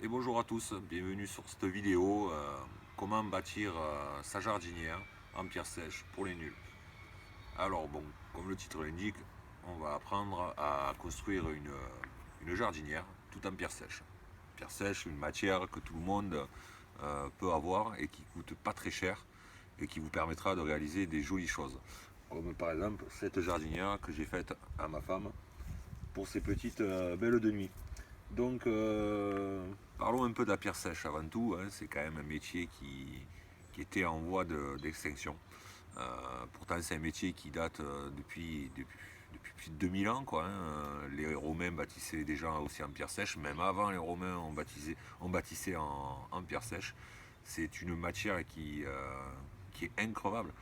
Et bonjour à tous, bienvenue sur cette vidéo comment bâtir sa jardinière en pierre sèche pour les nuls. Alors bon, comme le titre l'indique, on va apprendre à construire une jardinière tout en pierre sèche. Pierre sèche, une matière que tout le monde peut avoir et qui coûte pas très cher et qui vous permettra de réaliser des jolies choses. Comme par exemple cette jardinière que j'ai faite à ma femme pour ses petites belles de nuit. Donc, parlons un peu de la pierre sèche avant tout. Hein, c'est quand même un métier qui était en voie d'extinction. Pourtant, c'est un métier qui date depuis plus de 2000 ans. Quoi, hein. Les Romains bâtissaient déjà aussi en pierre sèche. Même avant les Romains, on bâtissait en pierre sèche. C'est une matière qui est increvable.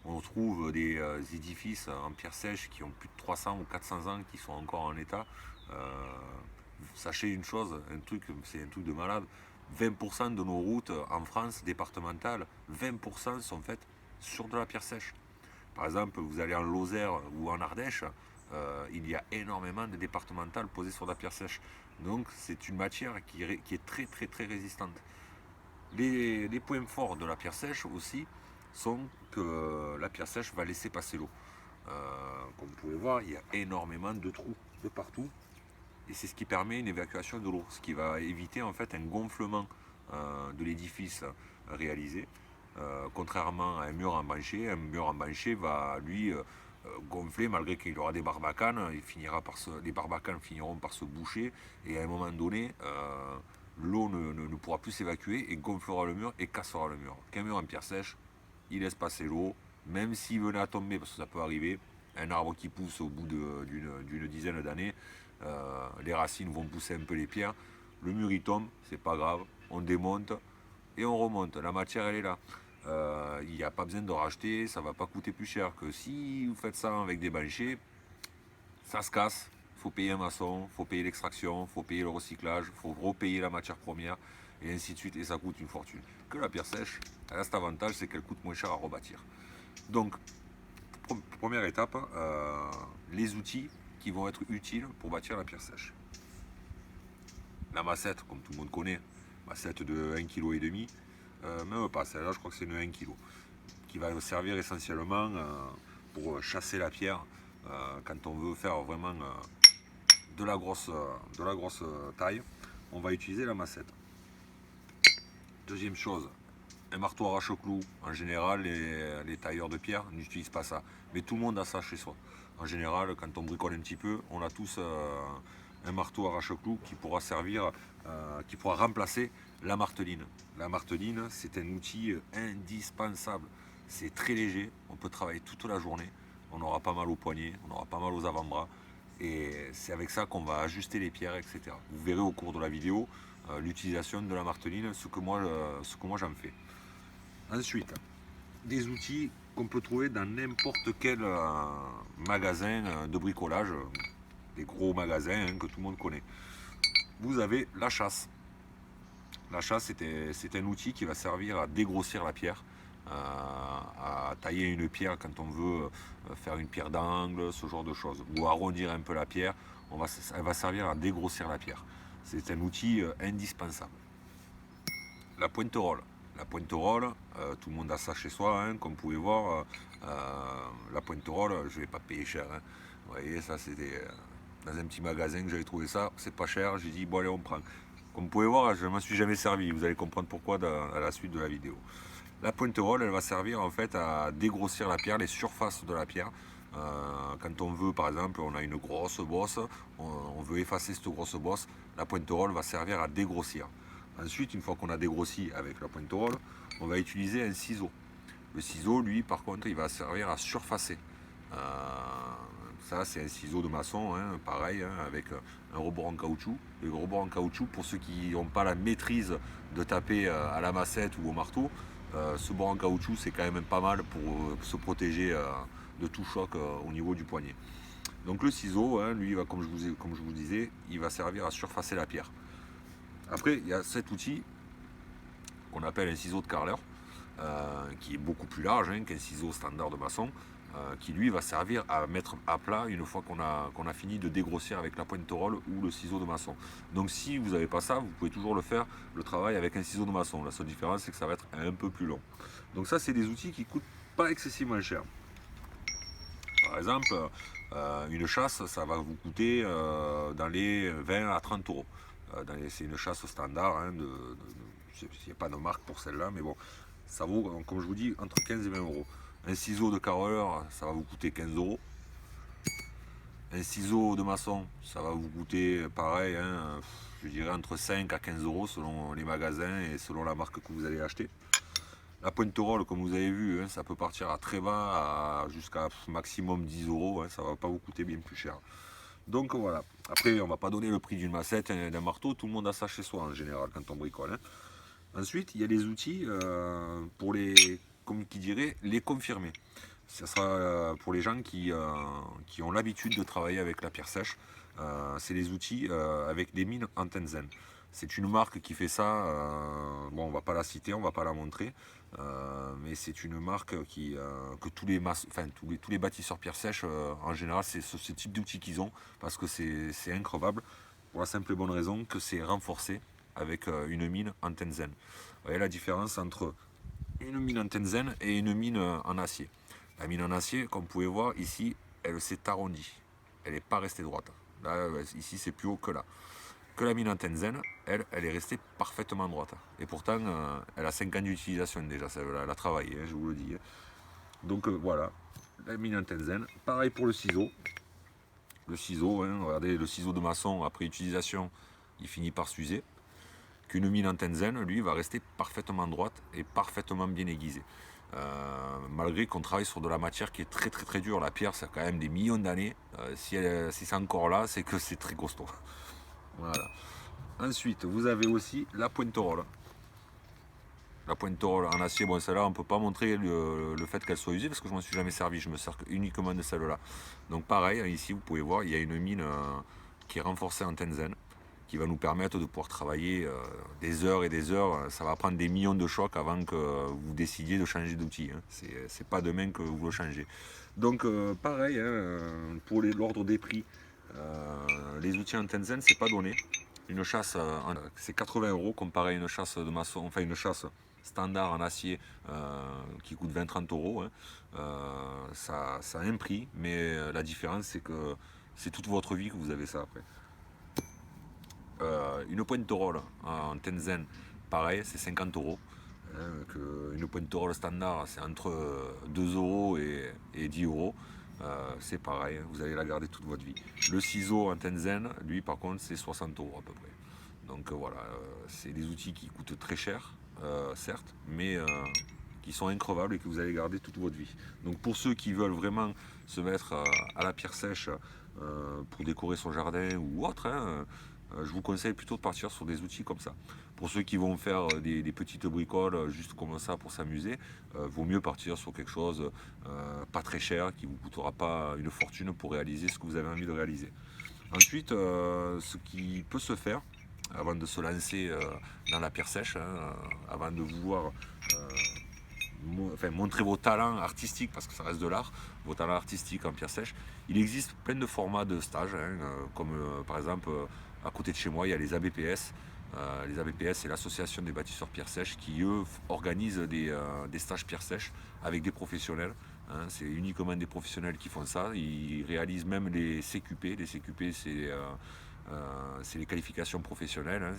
On trouve des édifices en pierre sèche qui ont plus de 300 ou 400 ans qui sont encore en état. Euh, Sachez une chose, c'est un truc de malade. 20% de nos routes en France départementales, 20% sont faites sur de la pierre sèche. Par exemple, vous allez en Lozère ou en Ardèche, il y a énormément de départementales posées sur de la pierre sèche. Donc c'est une matière qui est très très très résistante. Les points forts de la pierre sèche aussi sont que la pierre sèche va laisser passer l'eau. Comme vous pouvez voir, il y a énormément de trous de partout et c'est ce qui permet une évacuation de l'eau, ce qui va éviter en fait un gonflement de l'édifice réalisé. Contrairement à un mur embanché va lui gonfler malgré qu'il aura des barbacanes, les barbacanes finiront par se boucher et à un moment donné l'eau ne pourra plus s'évacuer et gonflera le mur et cassera le mur. Qu'un mur en pierre sèche, il laisse passer l'eau, même s'il venait à tomber, parce que ça peut arriver, un arbre qui pousse au bout d'une dizaine d'années, les racines vont pousser un peu les pierres, le mur il tombe, c'est pas grave, on démonte et on remonte. La matière elle est là. Il n'y a pas besoin de racheter, ça va pas coûter plus cher que si vous faites ça avec des banchers, ça se casse. Il faut payer un maçon, il faut payer l'extraction, il faut payer le recyclage, il faut repayer la matière première, et ainsi de suite, et ça coûte une fortune. Que la pierre sèche, elle a cet avantage, c'est qu'elle coûte moins cher à rebâtir. Donc, première étape, les outils qui vont être utiles pour bâtir la pierre sèche. La massette, comme tout le monde connaît, massette de 1,5 kg, même pas, celle-là je crois que c'est de 1 kg, qui va servir essentiellement pour chasser la pierre quand on veut faire vraiment de la grosse taille. On va utiliser la massette. Deuxième chose, un marteau arrache-clou. En général, les tailleurs de pierre n'utilisent pas ça. Mais tout le monde a ça chez soi. En général, quand on bricole un petit peu, on a tous un marteau arrache-clou qui pourra servir, qui pourra remplacer la marteline. La marteline, c'est un outil indispensable. C'est très léger, on peut travailler toute la journée. On n'aura pas mal aux poignets, on n'aura pas mal aux avant-bras. Et c'est avec ça qu'on va ajuster les pierres, etc. Vous verrez au cours de la vidéo l'utilisation de la marteline, ce que moi j'en fais. Ensuite, des outils qu'on peut trouver dans n'importe quel magasin de bricolage, des gros magasins que tout le monde connaît. Vous avez la chasse. La chasse, c'est un outil qui va servir à dégrossir la pierre, à tailler une pierre quand on veut faire une pierre d'angle, ce genre de choses, ou arrondir un peu la pierre. Elle va servir à dégrossir la pierre. C'est un outil indispensable. La pointerolle. La pointerolle, tout le monde a ça chez soi, hein, comme vous pouvez voir. La pointerolle, je ne vais pas payer cher. Hein. Vous voyez, ça c'était dans un petit magasin que j'avais trouvé ça, c'est pas cher. J'ai dit, bon allez, on prend. Comme vous pouvez voir, je ne m'en suis jamais servi. Vous allez comprendre pourquoi à la suite de la vidéo. La pointerolle, elle va servir en fait à dégrossir la pierre, les surfaces de la pierre. Quand on veut, par exemple, on a une grosse bosse, on veut effacer cette grosse bosse, la pointerolle va servir à dégrossir. Ensuite, une fois qu'on a dégrossi avec la pointerolle, on va utiliser un ciseau. Le ciseau, lui, par contre, il va servir à surfacer. Ça, c'est un ciseau de maçon, hein, pareil, hein, avec un rebord en caoutchouc. Le rebord en caoutchouc, pour ceux qui n'ont pas la maîtrise de taper à la massette ou au marteau, ce bord en caoutchouc, c'est quand même pas mal pour se protéger de tout choc au niveau du poignet. Donc le ciseau, hein, lui, comme je vous disais, il va servir à surfacer la pierre. Après, il y a cet outil qu'on appelle un ciseau de carreleur, qui est beaucoup plus large hein, qu'un ciseau standard de maçon. qui lui va servir à mettre à plat une fois qu'on a fini de dégrossir avec la pointe-rolle ou le ciseau de maçon. Donc si vous n'avez pas ça, vous pouvez toujours le faire, le travail avec un ciseau de maçon. La seule différence, c'est que ça va être un peu plus long. Donc ça, c'est des outils qui coûtent pas excessivement cher. Par exemple, une chasse, ça va vous coûter dans les 20 à 30 euros. C'est une chasse standard, hein, il n'y a pas de marque pour celle-là, mais bon, ça vaut, comme je vous dis, entre 15 et 20 euros. Un ciseau de carreleur, ça va vous coûter 15 euros. Un ciseau de maçon, ça va vous coûter pareil, hein, je dirais entre 5 à 15 euros selon les magasins et selon la marque que vous allez acheter. La pointe-rolle, comme vous avez vu, hein, ça peut partir à très bas jusqu'à maximum 10 euros, hein, ça ne va pas vous coûter bien plus cher. Donc voilà. Après, on ne va pas donner le prix d'une massette, d'un marteau, tout le monde a ça chez soi en général quand on bricole. Hein. Ensuite, il y a des outils pour les, comme qui dirait, les confirmer. Ce sera pour les gens qui ont l'habitude de travailler avec la pierre sèche. C'est les outils avec des mines en Tenzen. C'est une marque qui fait ça. Bon, on va pas la citer, on va pas la montrer, mais c'est une marque que tous les bâtisseurs pierre sèche, en général, c'est ce type d'outils qu'ils ont parce que c'est increvable pour la simple et bonne raison que c'est renforcé avec une mine en Tenzen. Vous voyez la différence entre une mine en Tenzen et une mine en acier. La mine en acier, comme vous pouvez voir ici, elle s'est arrondie. Elle n'est pas restée droite. Là, ici, c'est plus haut que là. Que la mine en Tenzen, elle est restée parfaitement droite. Et pourtant, elle a 5 ans d'utilisation déjà, elle a travaillé, hein, je vous le dis. Donc voilà, la mine en Tenzen. Pareil pour le ciseau. Le ciseau, hein, regardez, le ciseau de maçon, après utilisation, il finit par s'user. Qu'une mine en Tenzen, lui, va rester parfaitement droite et parfaitement bien aiguisée. Malgré qu'on travaille sur de la matière qui est très très très dure. La pierre, ça a quand même des millions d'années. Si c'est encore là, c'est que c'est très costaud. Voilà. Ensuite, vous avez aussi la pointe-rolle. La pointe-rolle en acier, bon celle-là on ne peut pas montrer le fait qu'elle soit usée parce que je ne m'en suis jamais servi, je me sers uniquement de celle-là. Donc pareil, ici vous pouvez voir, il y a une mine qui est renforcée en Tenzen, qui va nous permettre de pouvoir travailler des heures et des heures. Ça va prendre des millions de chocs avant que vous décidiez de changer d'outil. Hein. C'est pas demain que vous le changez. Donc pareil, hein, pour l'ordre des prix, les outils en Tenzen, c'est pas donné. Une chasse, c'est 80 euros comparé à une chasse de maçon, enfin une chasse standard en acier qui coûte 20-30 euros. Hein. Ça a un prix, mais la différence c'est que c'est toute votre vie que vous avez ça après. Une pointe de roll en Tenzen, pareil, c'est 50 euros. Hein, une pointe de roll standard, c'est entre 2 euros et 10 euros. C'est pareil, hein, vous allez la garder toute votre vie. Le ciseau en Tenzen, lui par contre, c'est 60 euros à peu près. Donc voilà, c'est des outils qui coûtent très cher, certes, mais qui sont increvables et que vous allez garder toute votre vie. Donc pour ceux qui veulent vraiment se mettre à la pierre sèche pour décorer son jardin ou autre, hein, je vous conseille plutôt de partir sur des outils comme ça. Pour ceux qui vont faire des petites bricoles juste comme ça pour s'amuser, vaut mieux partir sur quelque chose pas très cher qui ne vous coûtera pas une fortune pour réaliser ce que vous avez envie de réaliser. Ensuite, ce qui peut se faire avant de se lancer dans la pierre sèche, hein, avant de vouloir montrer vos talents artistiques, parce que ça reste de l'art, vos talents artistiques en pierre sèche. Il existe plein de formats de stages, hein, comme par exemple à côté de chez moi, il y a les ABPS. Les ABPS, c'est l'association des bâtisseurs pierre sèche qui, eux, organisent des stages pierre sèche avec des professionnels. Hein, c'est uniquement des professionnels qui font ça. Ils réalisent même les CQP. Les CQP, c'est les qualifications professionnelles. Hein,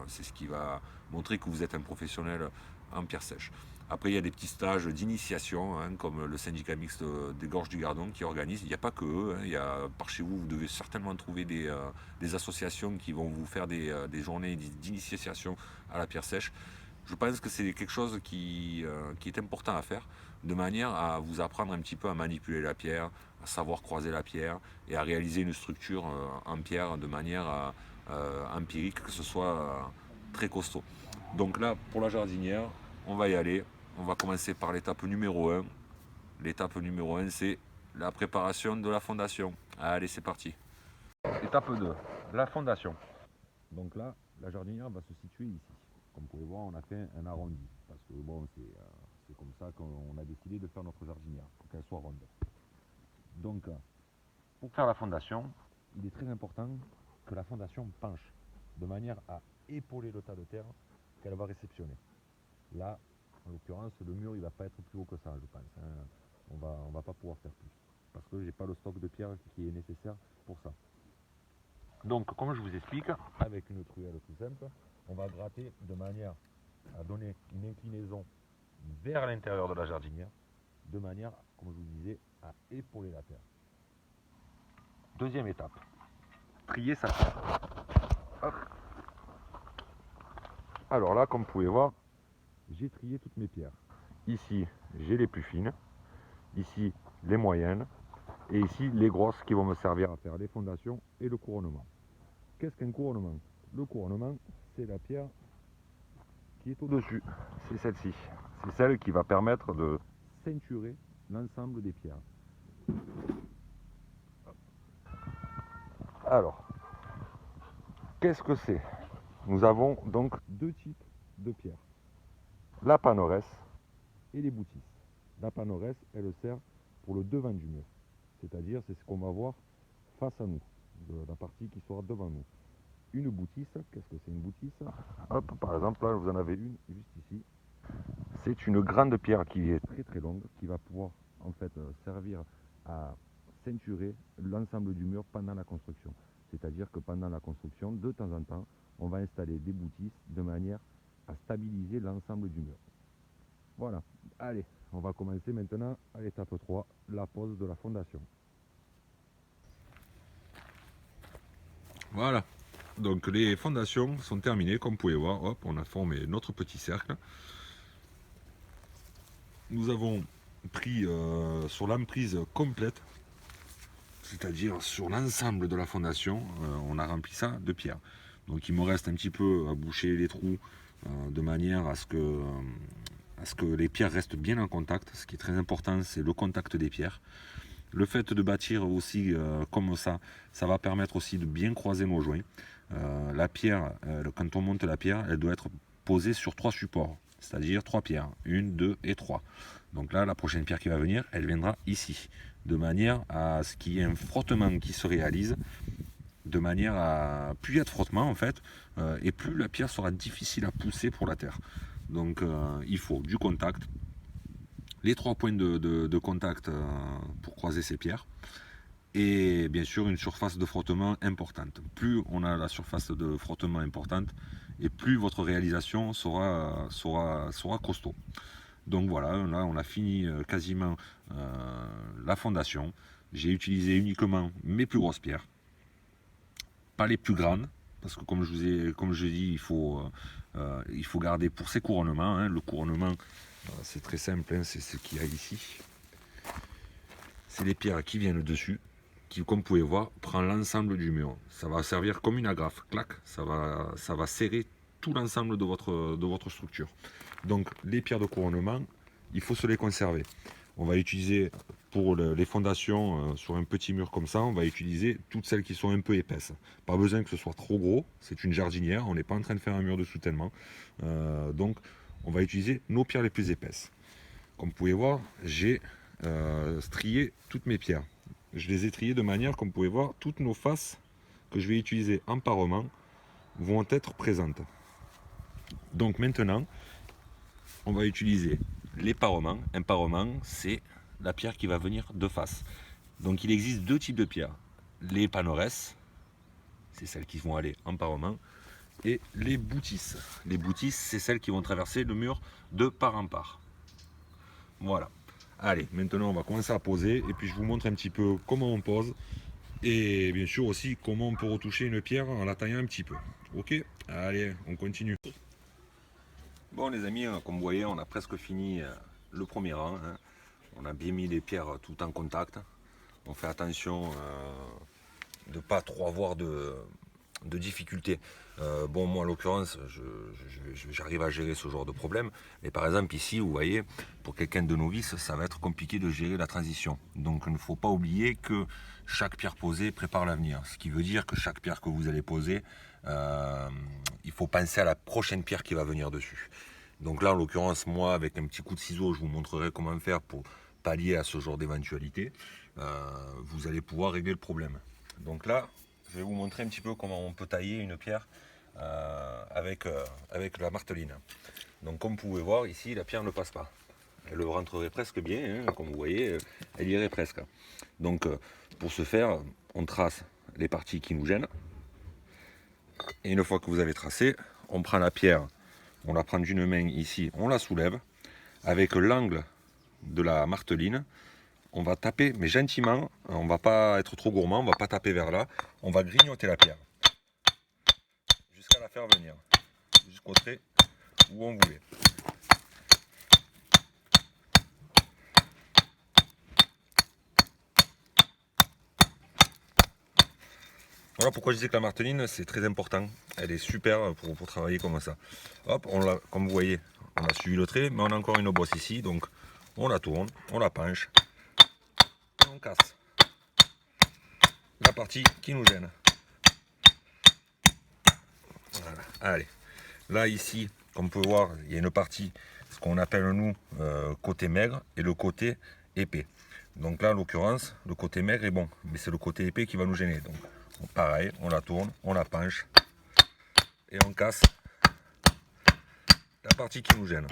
c'est ce qui va montrer que vous êtes un professionnel en pierre sèche. Après, il y a des petits stages d'initiation, hein, comme le syndicat mixte des Gorges du Gardon qui organise. Il n'y a pas que eux. Hein, il y a, par chez vous, vous devez certainement trouver des associations qui vont vous faire des journées d'initiation à la pierre sèche. Je pense que c'est quelque chose qui est important à faire, de manière à vous apprendre un petit peu à manipuler la pierre, à savoir croiser la pierre et à réaliser une structure en pierre de manière empirique, que ce soit très costaud. Donc là, pour la jardinière, on va y aller. On va commencer par l'étape numéro 1. L'étape numéro 1, c'est la préparation de la fondation. Allez, c'est parti. Étape 2, la fondation. Donc là, la jardinière va se situer ici. Comme vous pouvez voir, on a fait un arrondi. Parce que bon, C'est comme ça qu'on a décidé de faire notre jardinière, pour qu'elle soit ronde. Donc, pour faire la fondation, il est très important que la fondation penche, de manière à épauler le tas de terre qu'elle va réceptionner. Là, en l'occurrence, le mur il va pas être plus haut que ça, je pense. Hein. On va pas pouvoir faire plus, parce que j'ai pas le stock de pierre qui est nécessaire pour ça. Donc, comme je vous explique, avec une truelle tout simple, on va gratter de manière à donner une inclinaison vers l'intérieur de la jardinière, de manière, comme je vous disais, à épauler la terre. Deuxième étape, trier sa terre. Hop. Alors là, comme vous pouvez voir, j'ai trié toutes mes pierres. Ici, j'ai les plus fines, ici les moyennes, et ici les grosses qui vont me servir à faire les fondations et le couronnement. Qu'est-ce qu'un couronnement? Le couronnement, c'est la pierre qui est au-dessus, c'est celle-ci. C'est celle qui va permettre de ceinturer l'ensemble des pierres. Alors, qu'est-ce que c'est? Nous avons donc deux types de pierres. La panneresse et les boutisses. La panneresse, elle sert pour le devant du mur. C'est-à-dire, c'est ce qu'on va voir face à nous, la partie qui sera devant nous. Une boutisse, qu'est-ce que c'est une boutisse? Hop, par exemple, là, vous en avez une juste ici. C'est une grande pierre qui est très très longue, qui va pouvoir en fait servir à ceinturer l'ensemble du mur pendant la construction. C'est-à-dire que pendant la construction, de temps en temps, on va installer des boutisses de manière à stabiliser l'ensemble du mur. Voilà, allez, on va commencer maintenant à l'étape 3, la pose de la fondation. Voilà, donc les fondations sont terminées, comme vous pouvez voir. Hop, on a formé notre petit cercle. Nous avons pris sur l'emprise complète, c'est-à-dire sur l'ensemble de la fondation, on a rempli ça de pierre. Donc il me reste un petit peu à boucher les trous de manière à ce que les pierres restent bien en contact. Ce qui est très important, c'est le contact des pierres. Le fait de bâtir aussi comme ça, ça va permettre aussi de bien croiser nos joints. La pierre, quand on monte la pierre, elle doit être posée sur 3 supports, c'est-à-dire 3 pierres, 1, 2 et 3. Donc là, la prochaine pierre qui va venir, elle viendra ici, de manière à ce qu'il y ait un frottement qui se réalise, de manière à plus il y a de frottement en fait, et plus la pierre sera difficile à pousser pour la terre. Donc il faut du contact, les 3 points de contact pour croiser ces pierres, et bien sûr une surface de frottement importante. Plus on a la surface de frottement importante, et plus votre réalisation sera costaud. Donc voilà, là on a fini quasiment la fondation. J'ai utilisé uniquement mes plus grosses pierres, pas les plus grandes, parce que comme je dis, il faut garder pour ces couronnements. Hein. Le couronnement, c'est très simple, hein, c'est ce qu'il y a ici. C'est les pierres qui viennent dessus, qui, comme vous pouvez voir, prend l'ensemble du mur. Ça va servir comme une agrafe, clac, ça va serrer tout l'ensemble de votre structure. Donc les pierres de couronnement, il faut se les conserver. On va utiliser pour les fondations sur un petit mur comme ça, on va utiliser toutes celles qui sont un peu épaisses. Pas besoin que ce soit trop gros, c'est une jardinière, on n'est pas en train de faire un mur de soutènement. Donc on va utiliser nos pierres les plus épaisses. Comme vous pouvez voir, j'ai strié toutes mes pierres. Je les ai triées de manière, comme vous pouvez voir, toutes nos faces que je vais utiliser en parement vont être présentes. Donc maintenant, on va utiliser les parements. Un parement, c'est la pierre qui va venir de face. Donc il existe 2 types de pierres. Les panneresses, c'est celles qui vont aller en parement, et les boutisses. Les boutisses, c'est celles qui vont traverser le mur de part en part. Voilà. Allez, maintenant on va commencer à poser, et puis je vous montre un petit peu comment on pose, et bien sûr aussi comment on peut retoucher une pierre en la taillant un petit peu. Ok, allez, on continue. Bon les amis, comme vous voyez, on a presque fini le premier rang. Hein. On a bien mis les pierres tout en contact. On fait attention de ne pas trop avoir de difficultés. Bon, moi en l'occurrence, j'arrive à gérer ce genre de problème. Mais par exemple ici, vous voyez, pour quelqu'un de novice, ça va être compliqué de gérer la transition. Donc il ne faut pas oublier que chaque pierre posée prépare l'avenir. Ce qui veut dire que chaque pierre que vous allez poser, il faut penser à la prochaine pierre qui va venir dessus. Donc là, en l'occurrence, moi, avec un petit coup de ciseau, je vous montrerai comment faire pour pallier à ce genre d'éventualité. Vous allez pouvoir régler le problème. Donc là, je vais vous montrer un petit peu comment on peut tailler une pierre avec la marteline. Donc comme vous pouvez voir, ici, la pierre ne passe pas. Elle rentrerait presque bien, hein, comme vous voyez, elle irait presque. Donc pour ce faire, on trace les parties qui nous gênent. Et une fois que vous avez tracé, on prend la pierre, on la prend d'une main ici, on la soulève. Avec l'angle de la marteline, on va taper, mais gentiment, on ne va pas être trop gourmand, on ne va pas taper vers là, on va grignoter la pierre. Jusqu'à la faire venir, jusqu'au trait où on voulait. Voilà pourquoi je disais que la marteline c'est très important. Elle est super pour travailler comme ça. Hop, comme vous voyez, on a suivi le trait, mais on a encore une bosse ici, donc on la tourne, on la penche, et on casse la partie qui nous gêne. Voilà, allez. Là ici, comme on peut voir, il y a une partie, ce qu'on appelle nous côté maigre et le côté épais. Donc là, en l'occurrence, le côté maigre est bon, mais c'est le côté épais qui va nous gêner. Donc pareil, on la tourne, on la penche et on casse la partie qui nous gêne.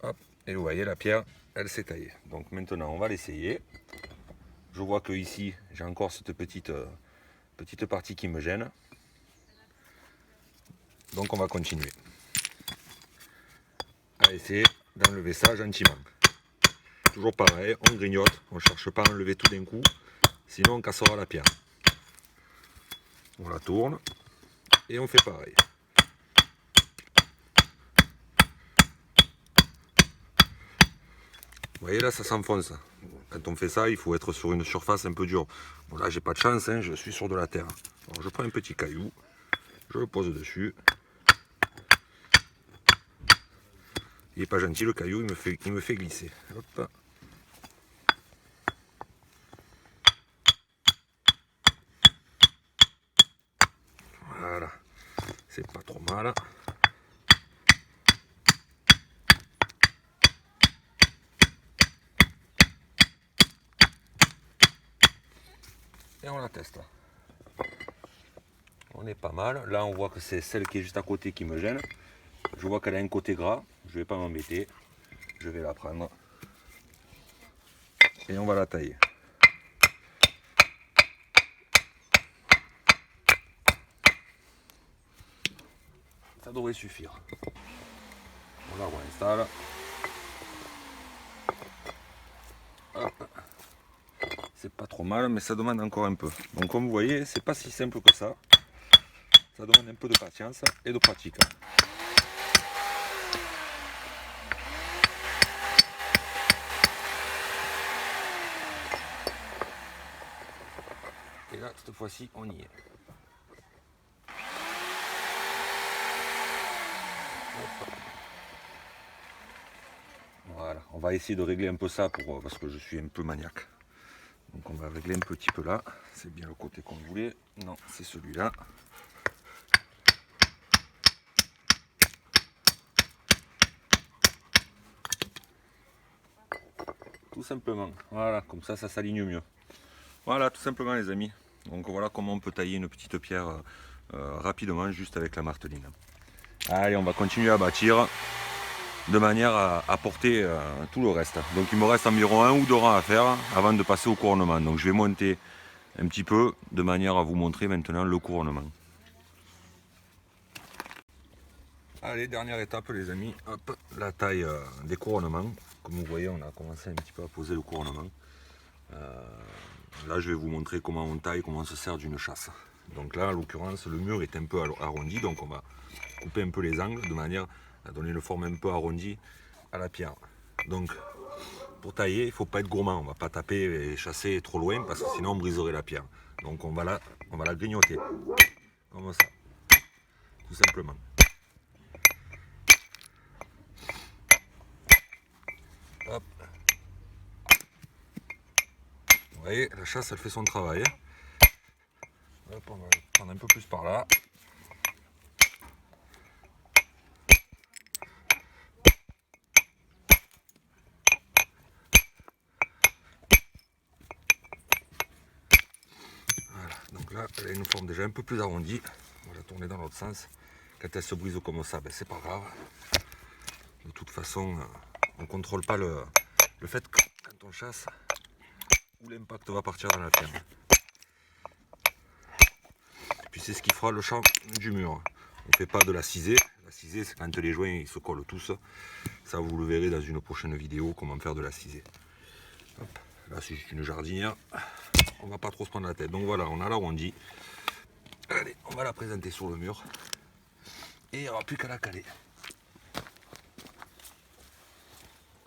Hop, et vous voyez, la pierre, elle s'est taillée. Donc maintenant, on va l'essayer. Je vois que ici, j'ai encore cette petite partie qui me gêne. Donc on va continuer à essayer d'enlever ça gentiment. Toujours pareil, on grignote, on ne cherche pas à enlever tout d'un coup, sinon on cassera la pierre. On la tourne et on fait pareil. Vous voyez là, ça s'enfonce. Quand on fait ça, il faut être sur une surface un peu dure. Bon là, j'ai pas de chance, hein, je suis sur de la terre. Alors, je prends un petit caillou, je le pose dessus. Il n'est pas gentil le caillou, il me fait glisser. Hop. Voilà, c'est pas trop mal. Et on la teste. On est pas mal. Là, on voit que c'est celle qui est juste à côté qui me gêne. Je vois qu'elle a un côté gras. Je vais pas m'embêter. Je vais la prendre. Et on va la tailler. Ça devrait suffire. On la réinstalle. C'est pas trop mal, mais ça demande encore un peu. Donc comme vous voyez, c'est pas si simple que ça. Ça demande un peu de patience et de pratique. Et là, cette fois-ci, on y est. Hop. Voilà, on va essayer de régler un peu ça parce que je suis un peu maniaque. Donc on va régler un petit peu là. C'est bien le côté qu'on voulait. Non, c'est celui-là. Tout simplement. Voilà, comme ça s'aligne mieux. Voilà, tout simplement les amis. Donc voilà comment on peut tailler une petite pierre rapidement juste avec la marteline. Allez, on va continuer à bâtir de manière à porter tout le reste. Donc il me reste environ 1 ou 2 rangs à faire avant de passer au couronnement. Donc je vais monter un petit peu de manière à vous montrer maintenant le couronnement. Allez, dernière étape les amis, hop, la taille des couronnements. Comme vous voyez, on a commencé un petit peu à poser le couronnement. Là je vais vous montrer comment on taille, comment on se sert d'une chasse. Donc là en l'occurrence le mur est un peu arrondi, donc on va couper un peu les angles de manière à donner une forme un peu arrondie à la pierre. Donc pour tailler, il ne faut pas être gourmand, on ne va pas taper et chasser trop loin parce que sinon on briserait la pierre. Donc on va la grignoter, comme ça, tout simplement. Hop. Vous voyez, la chasse elle fait son travail. Hop, on va prendre un peu plus par là. là, elle a une forme déjà un peu plus arrondie. On va la tourner dans l'autre sens. Quand elle se brise comme ça, ben, c'est pas grave. De toute façon, on ne contrôle pas le fait que quand on chasse, où l'impact va partir dans la pierre. Et puis c'est ce qui fera le champ du mur. On ne fait pas de la cisée. La cisée, c'est quand les joints ils se collent tous. Ça, vous le verrez dans une prochaine vidéo, comment faire de la cisée. Hop. Là, c'est juste une jardinière. On va pas trop se prendre la tête. Donc voilà, on a l'arrondi. Allez, on va la présenter sur le mur. Et il n'y aura plus qu'à la caler.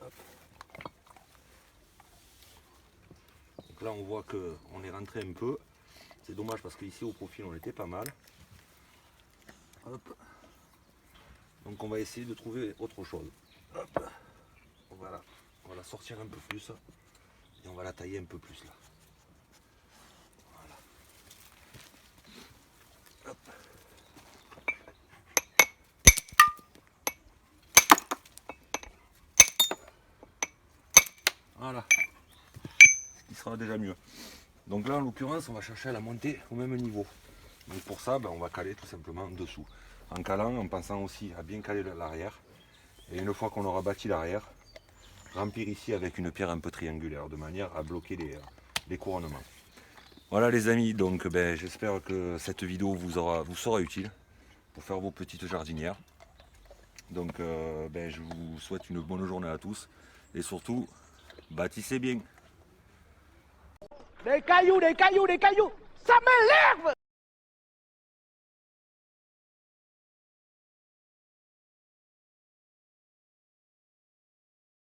Hop. Donc là, on voit qu'on est rentré un peu. C'est dommage parce qu'ici, au profil, on était pas mal. Hop. Donc on va essayer de trouver autre chose. Hop. On va la sortir un peu plus. Et on va la tailler un peu plus là. Voilà. Hop. Voilà. Ce qui sera déjà mieux. Donc là en l'occurrence on va chercher à la monter au même niveau. Donc pour ça on va caler tout simplement dessous. En calant, en pensant aussi à bien caler l'arrière. Et une fois qu'on aura bâti l'arrière, remplir ici avec une pierre un peu triangulaire de manière à bloquer les couronnements. Voilà les amis, donc j'espère que cette vidéo vous sera utile pour faire vos petites jardinières. Donc je vous souhaite une bonne journée à tous et surtout bâtissez bien. Des cailloux, ça m'énerve!